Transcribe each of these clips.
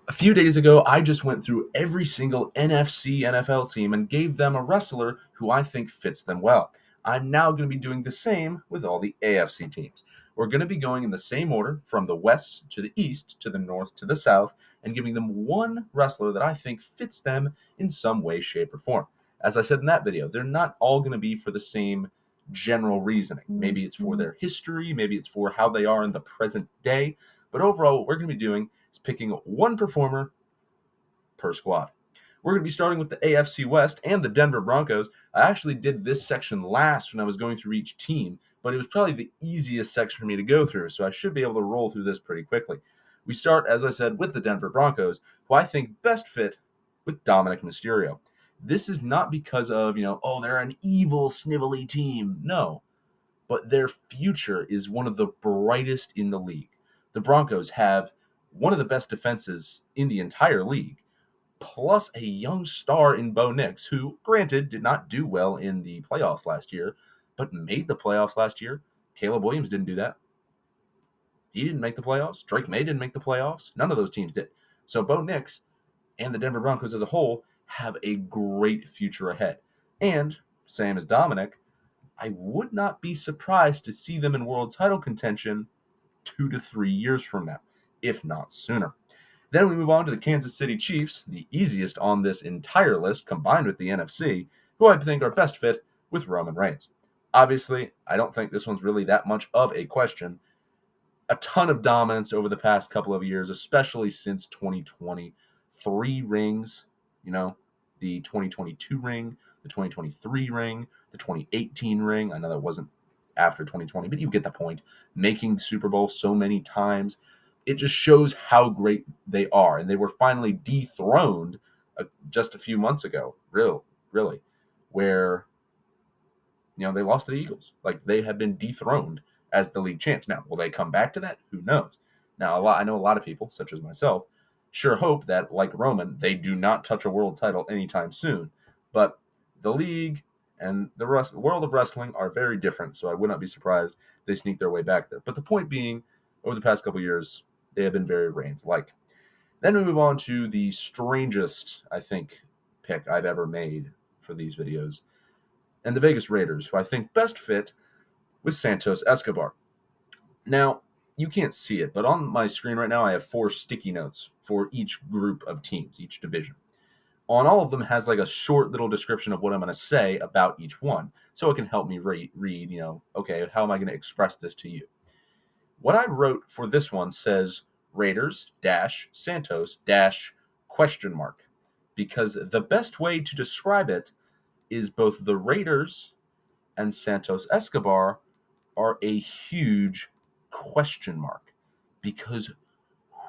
A few days ago, I just went through every single NFC NFL team and gave them a wrestler who I think fits them well. I'm now going to be doing the same with all the AFC teams. We're going to be going in the same order from the West to the East to the North to the South and giving them one wrestler that I think fits them in some way, shape, or form. As I said in that video, they're not all going to be for the same general reasoning. Maybe it's for their history, maybe it's for how they are in the present day. But overall, what we're going to be doing is picking one performer per squad. We're going to be starting with the AFC West and the Denver Broncos. I actually did this section last when I was going through each team, but it was probably the easiest section for me to go through, so I should be able to roll through this pretty quickly. We start, as I said, with the Denver Broncos, who I think best fit with Dominic Mysterio. This is not because of, oh, they're an evil, snivelly team. No, but their future is one of the brightest in the league. The Broncos have one of the best defenses in the entire league, plus a young star in Bo Nix, who, granted, did not do well in the playoffs last year, but made the playoffs last year. Caleb Williams didn't do that. He didn't make the playoffs. Drake May didn't make the playoffs. None of those teams did. So Bo Nix and the Denver Broncos as a whole have a great future ahead. And, same as Dominic, I would not be surprised to see them in world title contention 2 to 3 years from now, if not sooner. Then we move on to the Kansas City Chiefs, the easiest on this entire list combined with the NFC, who I think are best fit with Roman Reigns. Obviously, I don't think this one's really that much of a question. A ton of dominance over the past couple of years, especially since 2020. 3 rings, the 2022 ring, the 2023 ring, the 2018 ring. I know that wasn't after 2020, but you get the point. Making the Super Bowl so many times. It just shows how great they are. And they were finally dethroned just a few months ago, really, where, they lost to the Eagles. Like, they have been dethroned as the league champs. Now, will they come back to that? Who knows? Now, I know a lot of people, such as myself, sure hope that, like Roman, they do not touch a world title anytime soon. But the league and the world of wrestling are very different, so I would not be surprised they sneak their way back there. But the point being, over the past couple of years, they have been very Reigns-like. Then we move on to the strangest, I think, pick I've ever made for these videos, and the Vegas Raiders, who I think best fit with Santos Escobar. Now, you can't see it, but on my screen right now, I have 4 sticky notes for each group of teams, each division. On all of them has like a short little description of what I'm going to say about each one, so it can help me read, okay, how am I going to express this to you? What I wrote for this one says Raiders Santos question mark, because the best way to describe it is both the Raiders and Santos Escobar are a huge question mark, because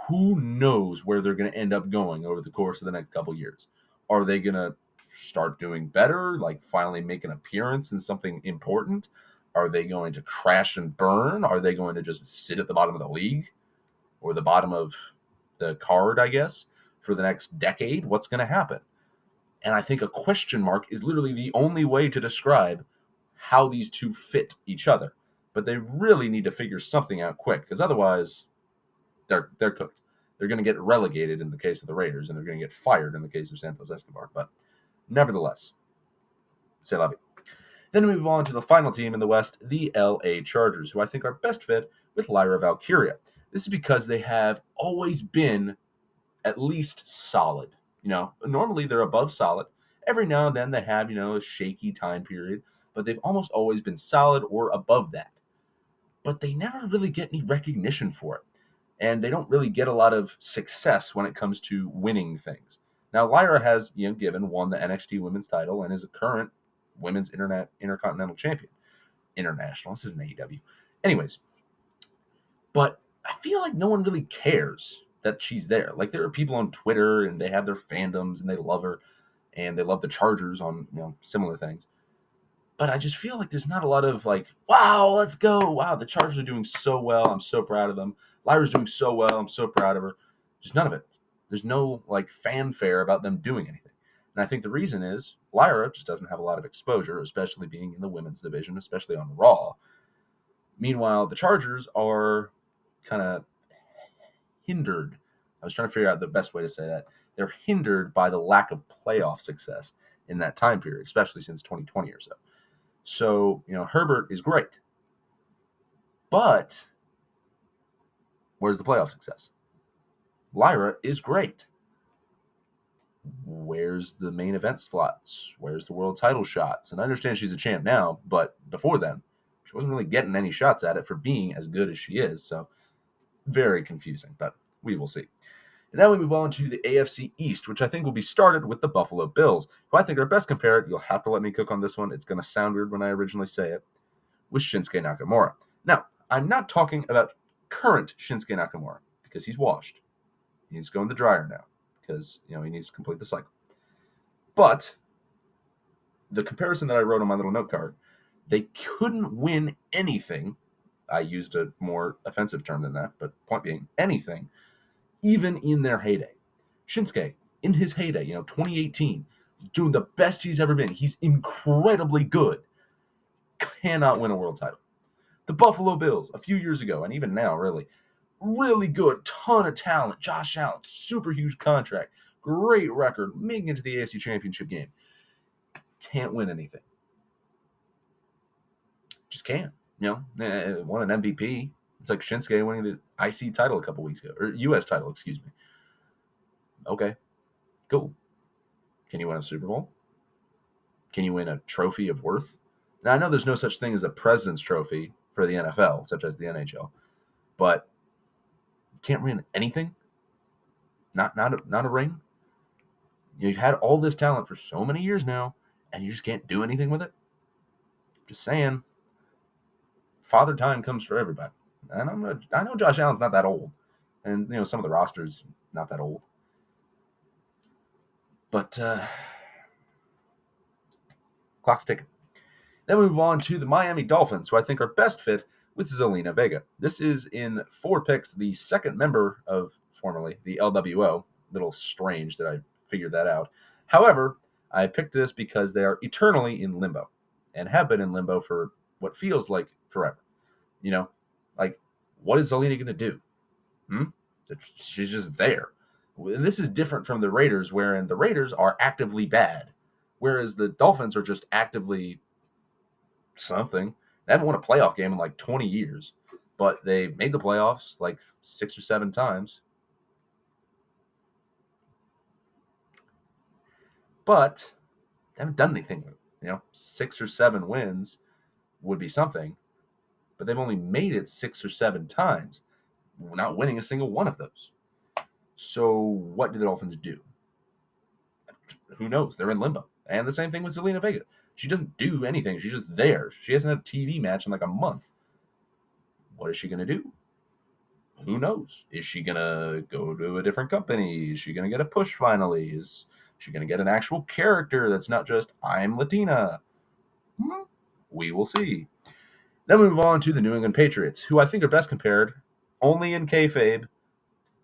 who knows where they're going to end up going over the course of the next couple years. Are they going to start doing better, like finally make an appearance in something important? Are they going to crash and burn? Are they going to just sit at the bottom of the league or the bottom of the card, I guess, for the next decade? What's going to happen? And I think a question mark is literally the only way to describe how these two fit each other. But they really need to figure something out quick, because otherwise they're cooked. They're going to get relegated in the case of the Raiders, and they're going to get fired in the case of Santos Escobar. But nevertheless, c'est la vie. Then we move on to the final team in the West, the LA Chargers, who I think are best fit with Lyra Valkyria. This is because they have always been at least solid. Normally they're above solid. Every now and then they have, a shaky time period, but they've almost always been solid or above that. But they never really get any recognition for it. And they don't really get a lot of success when it comes to winning things. Now, Lyra has, won the NXT women's title and is a current women's intercontinental champion. International. This isn't AEW. Anyways, but I feel like no one really cares that she's there. Like, there are people on Twitter and they have their fandoms and they love her and they love the Chargers on, similar things. But I just feel like there's not a lot of like, wow, let's go. Wow, the Chargers are doing so well. I'm so proud of them. Lyra's doing so well. I'm so proud of her. Just none of it. There's no like fanfare about them doing anything. And I think the reason is Lyra just doesn't have a lot of exposure, especially being in the women's division, especially on Raw. Meanwhile, the Chargers are kind of hindered I was trying to figure out the best way to say that. They're hindered by the lack of playoff success in that time period, especially since 2020 or so. So, Herbert is great. But where's the playoff success? Lyra is great. Where's the main event slots? Where's the world title shots? And I understand she's a champ now, but before then, she wasn't really getting any shots at it for being as good as she is. So, very confusing, but we will see. And now we move on to the AFC East, which I think will be started with the Buffalo Bills, who I think are best compared. You'll have to let me cook on this one. It's going to sound weird when I originally say it, with Shinsuke Nakamura. Now, I'm not talking about current Shinsuke Nakamura because he's washed. He needs to go in the dryer now because he needs to complete the cycle. But the comparison that I wrote on my little note card, they couldn't win anything. I used a more offensive term than that, but point being, anything, even in their heyday. Shinsuke, in his heyday, 2018, doing the best he's ever been. He's incredibly good. Cannot win a world title. The Buffalo Bills, a few years ago, and even now, really good, ton of talent. Josh Allen, super huge contract, great record, making it to the AFC Championship game. Can't win anything. Just can't. Won an MVP. It's like Shinsuke winning the IC title a couple weeks ago, or US title, excuse me. Okay, cool. Can you win a Super Bowl? Can you win a trophy of worth? Now, I know there's no such thing as a President's Trophy for the NFL, such as the NHL, but you can't win anything? Not a ring? You've had all this talent for so many years now, and you just can't do anything with it? Just saying. Father time comes for everybody. And I know Josh Allen's not that old, and some of the roster's not that old, but clock's ticking. Then we move on to the Miami Dolphins, who I think are best fit with Zelina Vega. This is in 4 picks, the second member of formerly the LWO. Little strange that I figured that out. However, I picked this because they are eternally in limbo and have been in limbo for what feels like forever. What is Zelina going to do? She's just there. And this is different from the Raiders, wherein the Raiders are actively bad, whereas the Dolphins are just actively something. They haven't won a playoff game in like 20 years, but they made the playoffs like 6 or 7 times. But they haven't done anything with it. 6 or 7 wins would be something, but they've only made it 6 or 7 times, not winning a single one of those. So what do the Dolphins do? Who knows? They're in limbo. And the same thing with Zelina Vega. She doesn't do anything. She's just there. She hasn't had a TV match in like a month. What is she going to do? Who knows? Is she going to go to a different company? Is she going to get a push finally? Is she going to get an actual character that's not just, I'm Latina? We will see. Then we move on to the New England Patriots, who I think are best compared only in kayfabe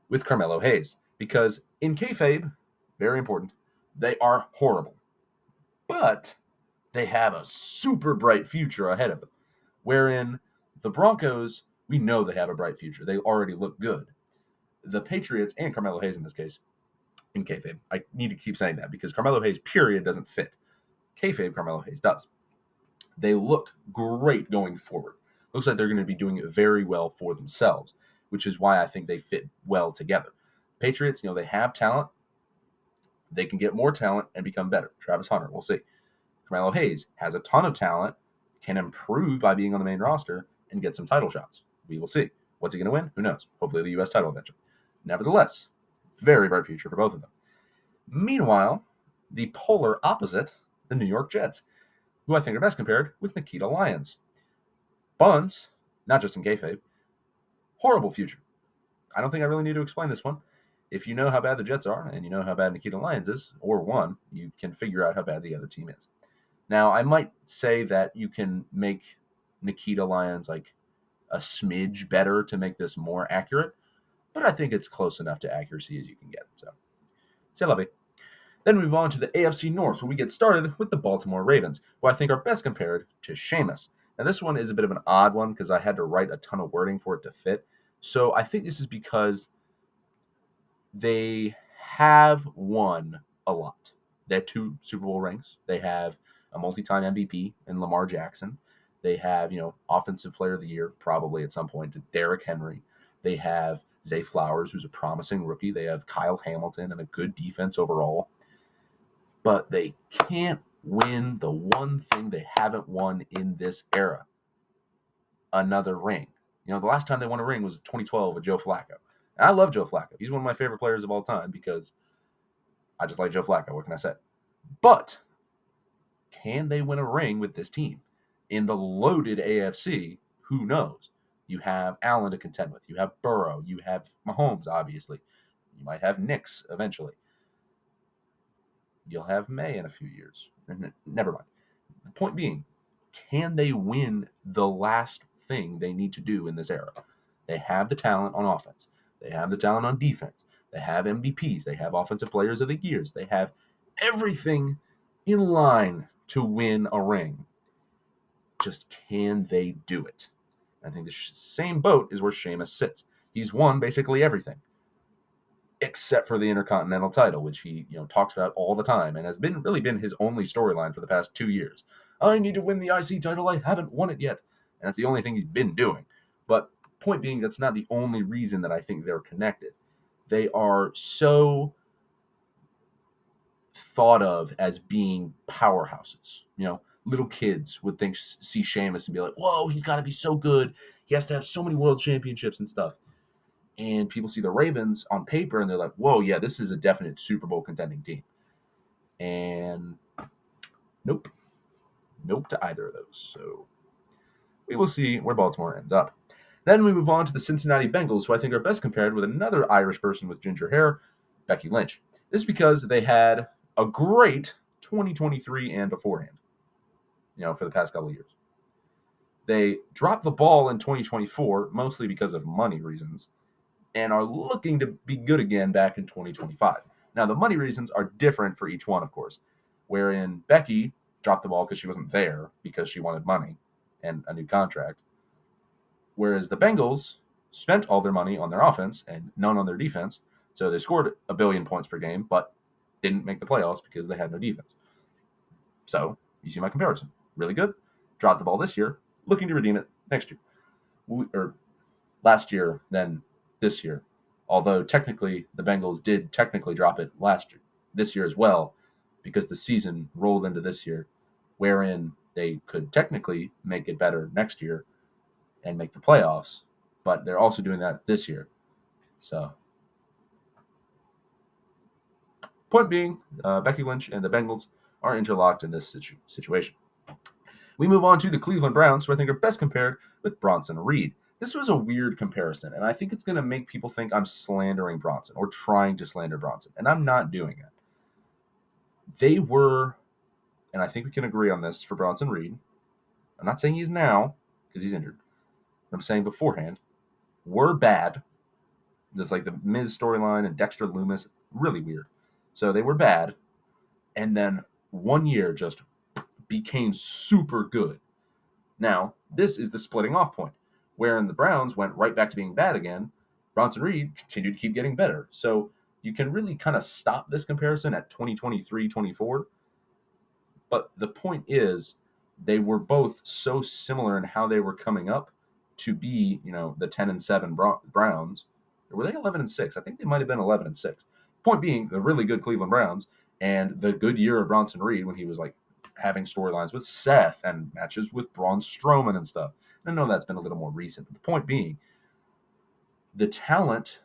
with Carmelo Hayes. Because in kayfabe, very important, they are horrible. But they have a super bright future ahead of them. Wherein the Broncos, we know they have a bright future. They already look good. The Patriots, and Carmelo Hayes in this case, in kayfabe, I need to keep saying that because Carmelo Hayes, period, doesn't fit. Kayfabe, Carmelo Hayes does. They look great going forward. Looks like they're going to be doing very well for themselves, which is why I think they fit well together. Patriots, they have talent. They can get more talent and become better. Travis Hunter, we'll see. Carmelo Hayes has a ton of talent, can improve by being on the main roster, and get some title shots. We will see. What's he going to win? Who knows? Hopefully the U.S. title eventually. Nevertheless, very bright future for both of them. Meanwhile, the polar opposite, the New York Jets, who I think are best compared with Nikita Lyons. Buns, not just in kayfabe, horrible future. I don't think I really need to explain this one. If you know how bad the Jets are and you know how bad Nikita Lyons is, or one, you can figure out how bad the other team is. Now, I might say that you can make Nikita Lyons like a smidge better to make this more accurate, but I think it's close enough to accuracy as you can get. So, c'est la vie. Then we move on to the AFC North, where we get started with the Baltimore Ravens, who I think are best compared to Sheamus. Now, this one is a bit of an odd one because I had to write a ton of wording for it to fit. So I think this is because They have won a lot. They have 2 Super Bowl rings. They have a multi-time MVP in Lamar Jackson. They have, Offensive Player of the Year, probably at some point, to Derrick Henry. They have Zay Flowers, who's a promising rookie. They have Kyle Hamilton and a good defense overall. But they can't win the one thing they haven't won in this era, another ring. The last time they won a ring was 2012 with Joe Flacco. And I love Joe Flacco. He's one of my favorite players of all time because I just like Joe Flacco. What can I say? But can they win a ring with this team? In the loaded AFC, who knows? You have Allen to contend with. You have Burrow. You have Mahomes, obviously. You might have Knicks eventually. You'll have May in a few years. Never mind. The point being, can they win the last thing they need to do in this era? They have the talent on offense. They have the talent on defense. They have MVPs. They have offensive players of the years. They have everything in line to win a ring. Just can they do it? I think the same boat is where Sheamus sits. He's won basically everything except for the Intercontinental title, which he talks about all the time and has really been his only storyline for the past 2 years. I need to win the IC title. I haven't won it yet. And that's the only thing he's been doing. But point being, that's not the only reason that I think they're connected. They are so thought of as being powerhouses. Little kids would see Sheamus and be like, whoa, he's got to be so good. He has to have so many world championships and stuff. And people see the Ravens on paper and they're like, whoa, yeah, this is a definite Super Bowl contending team. And nope to either of those. So we will see where Baltimore ends up. Then we move on to the Cincinnati Bengals, who I think are best compared with another Irish person with ginger hair, Becky Lynch. This is because they had a great 2023 and beforehand, for the past couple of years. They dropped the ball in 2024, mostly because of money reasons, and are looking to be good again back in 2025. Now, the money reasons are different for each one, of course, wherein Becky dropped the ball because she wasn't there because she wanted money and a new contract, whereas the Bengals spent all their money on their offense and none on their defense, so they scored 1 billion points per game, but didn't make the playoffs because they had no defense. So, you see my comparison. Really good. Dropped the ball this year, looking to redeem it next year. Or last year, then this year. Although technically the Bengals did technically drop it this year as well, because the season rolled into this year, wherein they could technically make it better next year and make the playoffs, but they're also doing that this year. So, point being, Becky Lynch and the Bengals are interlocked in this situation. We move on to the Cleveland Browns, who I think are best compared with Bronson Reed. This was a weird comparison, and I think it's going to make people think I'm slandering Bronson or trying to slander Bronson, and I'm not doing it. They were, and I think we can agree on this for Bronson Reed. I'm not saying he's now, because he's injured. But I'm saying beforehand, were bad. Just like the Miz storyline and Dexter Loomis, really weird. So they were bad, and then 1 year just became super good. Now, this is the splitting off point, wherein the Browns went right back to being bad again. Bronson Reed continued to keep getting better. So you can really kind of stop this comparison at 2023-24. But the point is, they were both so similar in how they were coming up to be, the 10-7 Browns. Or were they 11-6? I think they might have been 11-6. Point being, the really good Cleveland Browns and the good year of Bronson Reed when he was like having storylines with Seth and matches with Braun Strowman and stuff. I know that's been a little more recent, but the point being, the talent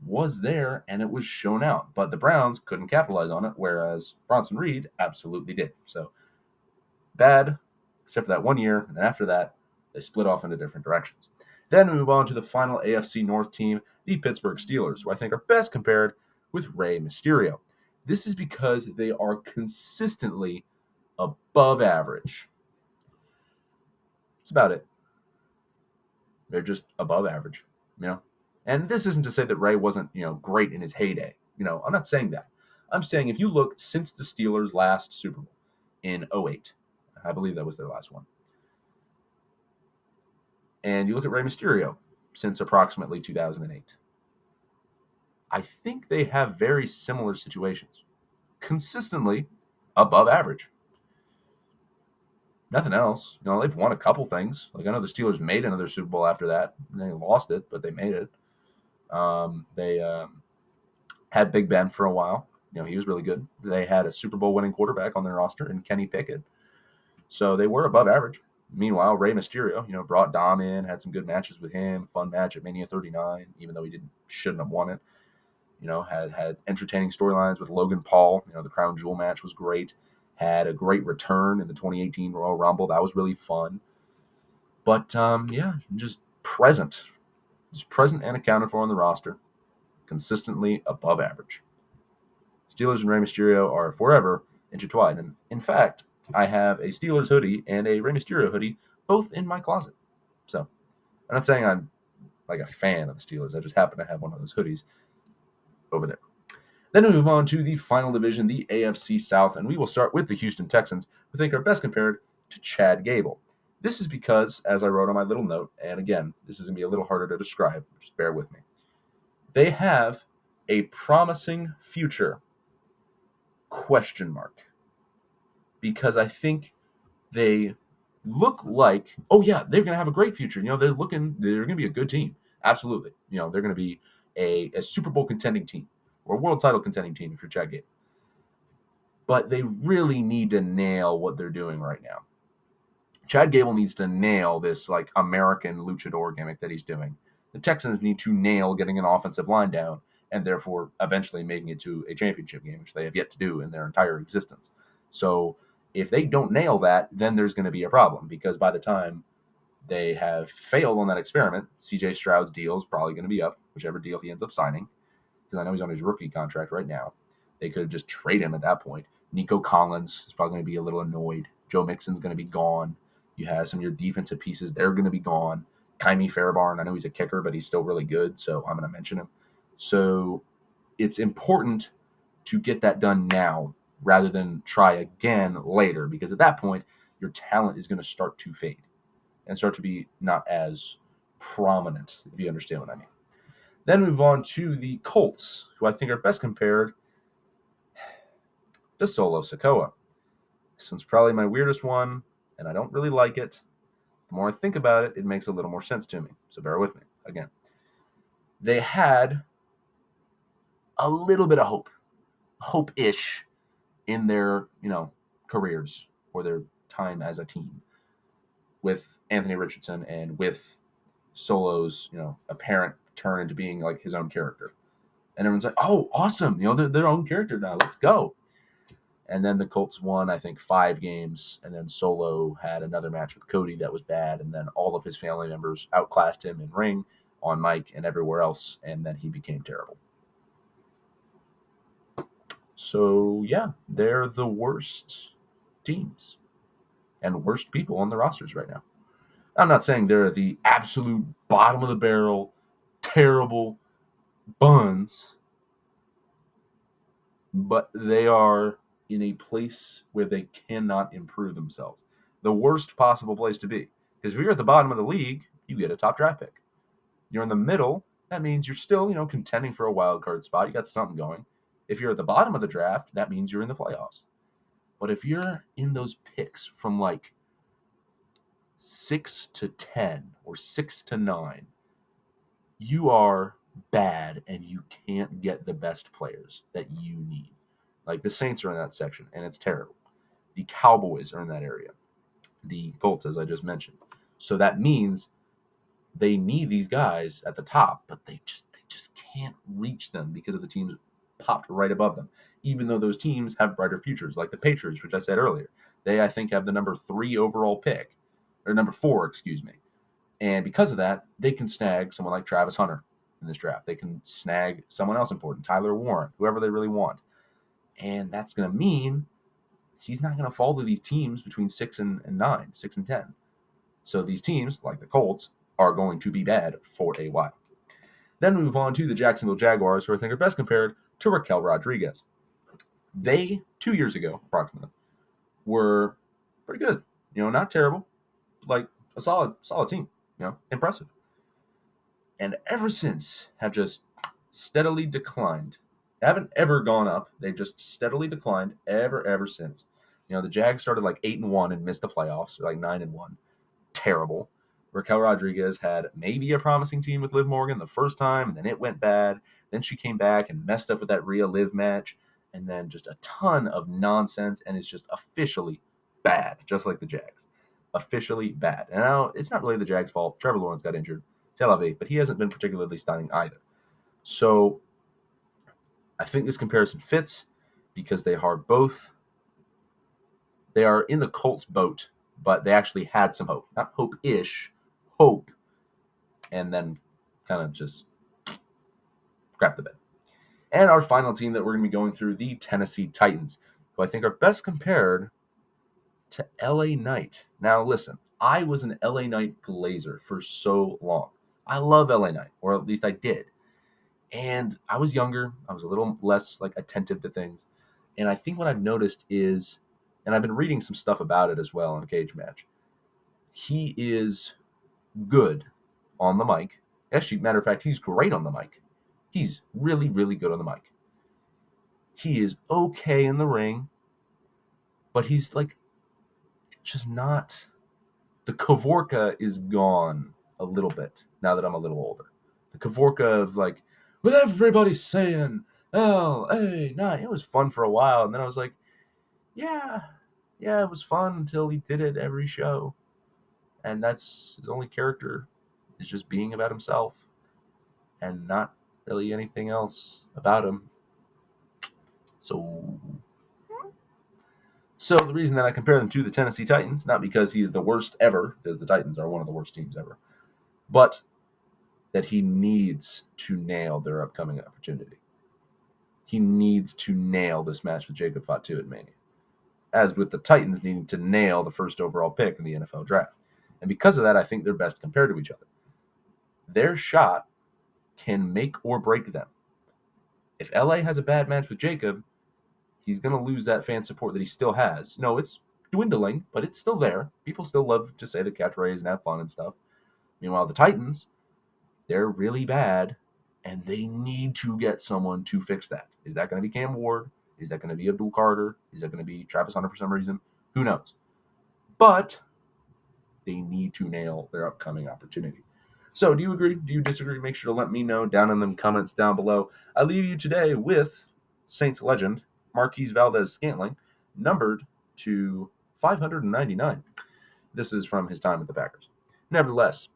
was there and it was shown out, but the Browns couldn't capitalize on it, whereas Bronson Reed absolutely did. So bad, except for that 1 year, and after that, they split off into different directions. Then we move on to the final AFC North team, the Pittsburgh Steelers, who I think are best compared with Rey Mysterio. This is because they are consistently above average. That's about it. They're just above average, And this isn't to say that Rey wasn't, great in his heyday. I'm not saying that. I'm saying if you look since the Steelers' last Super Bowl in 2008, I believe that was their last one, and you look at Rey Mysterio since approximately 2008, I think they have very similar situations, consistently above average. Nothing else. They've won a couple things. Like I know the Steelers made another Super Bowl after that. They lost it, but they made it. They had Big Ben for a while. He was really good. They had a Super Bowl winning quarterback on their roster in Kenny Pickett. So they were above average. Meanwhile, Rey Mysterio, brought Dom in, had some good matches with him. Fun match at Mania 39, even though he shouldn't have won it. Had entertaining storylines with Logan Paul. The Crown Jewel match was great. Had a great return in the 2018 Royal Rumble. That was really fun. But just present and accounted for on the roster, consistently above average. Steelers and Rey Mysterio are forever intertwined. And in fact, I have a Steelers hoodie and a Rey Mysterio hoodie both in my closet. So I'm not saying I'm like a fan of the Steelers. I just happen to have one of those hoodies over there. Then we move on to the final division, the AFC South, and we will start with the Houston Texans, who I think are best compared to Chad Gable. This is because, as I wrote on my little note, and again, this is going to be a little harder to describe, just bear with me. They have a promising future, ? Because I think they look like, oh yeah, they're going to have a great future. They're going to be a good team. Absolutely. They're going to be a Super Bowl contending team or a world title contending team if you're Chad Gable. But they really need to nail what they're doing right now. Chad Gable needs to nail this like American luchador gimmick that he's doing. The Texans need to nail getting an offensive line down and therefore eventually making it to a championship game, which they have yet to do in their entire existence. So if they don't nail that, then there's going to be a problem because by the time they have failed on that experiment, CJ Stroud's deal is probably going to be up, whichever deal he ends up signing, because I know he's on his rookie contract right now. They could just trade him at that point. Nico Collins is probably going to be a little annoyed. Joe Mixon's going to be gone. You have some of your defensive pieces. They're going to be gone. Kymie Fairbairn, I know he's a kicker, but he's still really good, so I'm going to mention him. So it's important to get that done now rather than try again later, because at that point, your talent is going to start to fade and start to be not as prominent, if you understand what I mean. Then move on to the Colts, who I think are best compared to Solo Sikoa. This one's probably my weirdest one, and I don't really like it. The more I think about it, it makes a little more sense to me. So bear with me. Again, they had a little bit of hope-ish in their, careers or their time as a team with Anthony Richardson and with Solo's, apparent turn into being like his own character. And everyone's like, oh, awesome. They're their own character now. Let's go. And then the Colts won, I think, 5 games. And then Solo had another match with Cody that was bad. And then all of his family members outclassed him in ring, on mic, and everywhere else. And then he became terrible. So, yeah, they're the worst teams and worst people on the rosters right now. I'm not saying they're the absolute bottom of the barrel, terrible buns, but they are in a place where they cannot improve themselves. The worst possible place to be. Because if you're at the bottom of the league, you get a top draft pick. You're in the middle, that means you're still, contending for a wild card spot. You got something going. If you're at the bottom of the draft, that means you're in the playoffs. But if you're in those picks from like 6 to 10 or 6 to 9, you are bad and you can't get the best players that you need. Like the Saints are in that section, and it's terrible. The Cowboys are in that area. The Colts, as I just mentioned. So that means they need these guys at the top, but they just can't reach them because of the teams popped right above them. Even though those teams have brighter futures, like the Patriots, which I said earlier. They, I think, have the number 3 overall pick, or number 4, excuse me. And because of that, they can snag someone like Travis Hunter in this draft. They can snag someone else important, Tyler Warren, whoever they really want. And that's going to mean he's not going to fall to these teams between 6 and 9, 6 and 10. So these teams, like the Colts, are going to be bad for a while. Then we move on to the Jacksonville Jaguars, who I think are best compared to Raquel Rodriguez. They, 2 years ago, approximately, were pretty good. Not terrible. Like a solid team. Impressive. And ever since have just steadily declined. They haven't ever gone up. They've just steadily declined ever since. The Jags started like 8-1 and missed the playoffs, or like 9-1. Terrible. Raquel Rodriguez had maybe a promising team with Liv Morgan the first time, and then it went bad. Then she came back and messed up with that Rhea Liv match, and then just a ton of nonsense, and it's just officially bad, just like the Jags. Officially bad. And now it's not really the Jags' fault. Trevor Lawrence got injured. Tel Aviv, but he hasn't been particularly stunning either. So I think this comparison fits because they are both. They are in the Colts boat, but they actually had some hope. Not hope-ish, hope. And then kind of just crap the bed. And our final team that we're going to be going through, the Tennessee Titans, who I think are best compared to LA Knight. Now, listen, I was an LA Knight glazer for so long. I love LA Knight, or at least I did. And I was younger. I was a little less attentive to things. And I think what I've noticed is, and I've been reading some stuff about it as well on Cage Match, he is good on the mic. Actually, matter of fact, he's great on the mic. He's really, really good on the mic. He is okay in the ring, but he's just not. The Kavorka is gone a little bit now that I'm a little older. The Kavorka of with everybody saying LA Knight. It was fun for a while, and then I was like, yeah, it was fun until he did it every show, and that's his only character is just being about himself, and not really anything else about him. So the reason that I compare them to the Tennessee Titans, not because he is the worst ever, because the Titans are one of the worst teams ever, but that he needs to nail their upcoming opportunity. He needs to nail this match with Jacob Fatu at Mania, as with the Titans needing to nail the first overall pick in the NFL draft. And because of that, I think they're best compared to each other. Their shot can make or break them. If LA has a bad match with Jacob, he's going to lose that fan support that he still has. No, it's dwindling, but it's still there. People still love to say the catchphrase and have fun and stuff. Meanwhile, the Titans, they're really bad, and they need to get someone to fix that. Is that going to be Cam Ward? Is that going to be Abdul Carter? Is that going to be Travis Hunter for some reason? Who knows? But they need to nail their upcoming opportunity. So, do you agree? Do you disagree? Make sure to let me know down in the comments down below. I leave you today with Saints legend Marquise Valdez-Scantling, numbered to 599. This is from his time with the Packers. Nevertheless,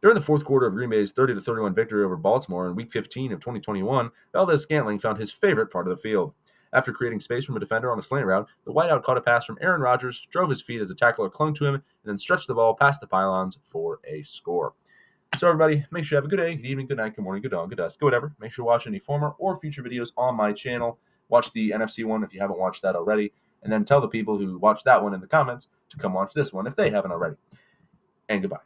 during the fourth quarter of Green Bay's 30-31 victory over Baltimore in Week 15 of 2021, Valdez-Scantling found his favorite part of the field. After creating space from a defender on a slant route, the wideout caught a pass from Aaron Rodgers, drove his feet as a tackler clung to him, and then stretched the ball past the pylons for a score. So everybody, make sure you have a good day, good evening, good night, good morning, good dawn, good dusk, good whatever. Make sure to watch any former or future videos on my channel. Watch the NFC one if you haven't watched that already. And then tell the people who watched that one in the comments to come watch this one if they haven't already. And goodbye.